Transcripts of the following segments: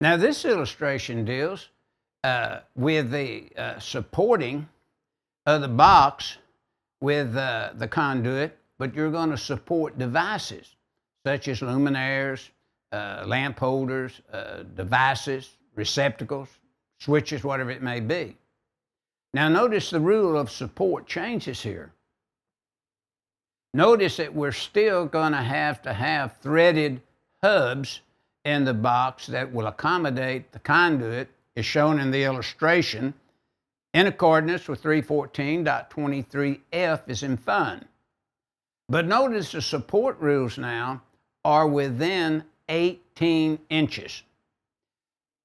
Now this illustration deals with the supporting of the box with the conduit, but you're going to support devices such as luminaires, lamp holders, devices, receptacles, switches, whatever it may be. Now notice the rule of support changes here. Notice that we're still going to have threaded hubs in the box that will accommodate the conduit, as shown in the illustration, in accordance with 314.23F is in fun. But notice the support rules now are within 18 inches.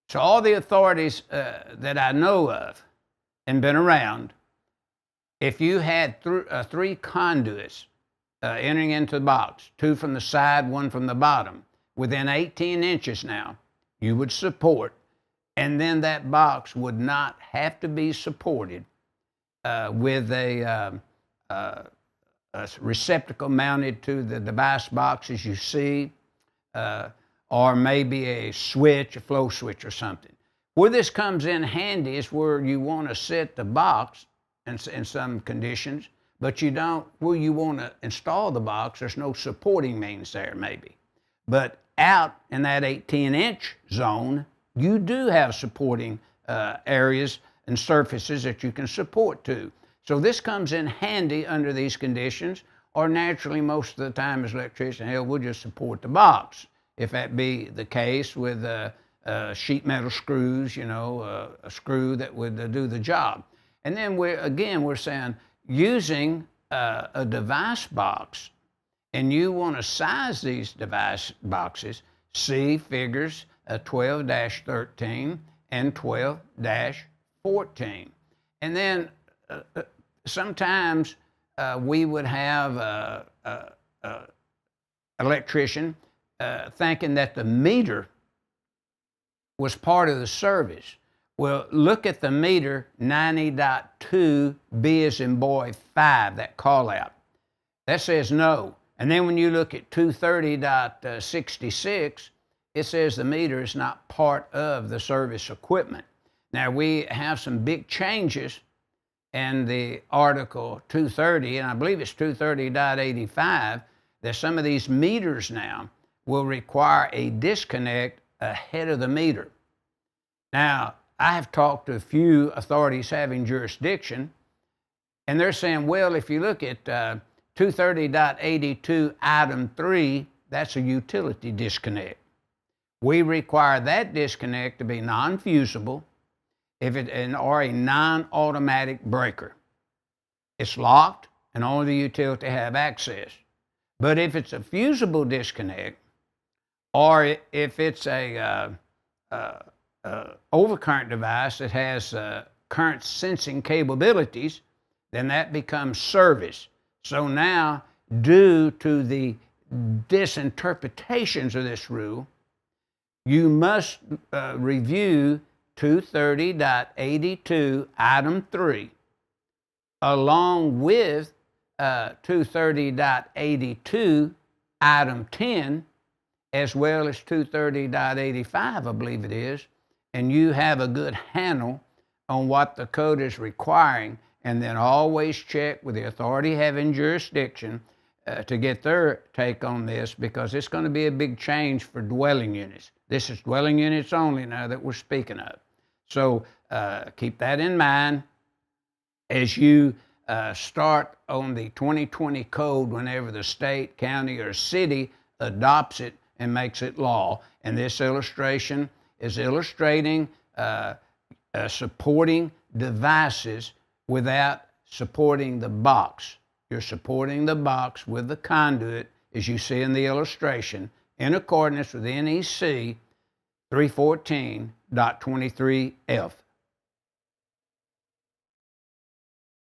So all the authorities that I know of and been around, if you had three conduits entering into the box, two from the side, one from the bottom, within 18 inches now, you would support, and then that box would not have to be supported with a receptacle mounted to the device box as you see, or maybe a switch, a flow switch or something. Where this comes in handy is where you want to set the box in some conditions, but you don't, where you want to install the box, there's no supporting means there maybe. But out in that 18-inch zone, you do have supporting areas and surfaces that you can support to. So this comes in handy under these conditions, or naturally most of the time as electrician, hell, we'll just support the box. If that be the case with sheet metal screws, you know, a screw that would do the job. And then we're saying using a device box, and you want to size these device boxes, see figures 12-13 and 12-14. And then sometimes we would have electrician thinking that the meter was part of the service. Well, look at the meter 90.2 B as in boy 5, that call out. That says no. And then when you look at 230.66, it says the meter is not part of the service equipment. Now we have some big changes in the Article 230, and I believe it's 230.85, that some of these meters now will require a disconnect ahead of the meter. Now, I have talked to a few authorities having jurisdiction, and they're saying, well, if you look at 230.82 item 3, that's a utility disconnect. We require that disconnect to be non-fusible or a non-automatic breaker. It's locked and only the utility have access. But if it's a fusible disconnect, or if it's a overcurrent device that has current sensing capabilities, then that becomes service. So now, due to the disinterpretations of this rule, you must review 230.82 item 3 along with 230.82 item 10 as well as 230.85, I believe it is, and you have a good handle on what the code is requiring, and then always check with the authority having jurisdiction to get their take on this, because it's going to be a big change for dwelling units. This is dwelling units only now that we're speaking of. So keep that in mind as you start on the 2020 code whenever the state, county, or city adopts it and makes it law. And this illustration is illustrating supporting devices without supporting the box. You're supporting the box with the conduit, as you see in the illustration, in accordance with NEC 314.23F.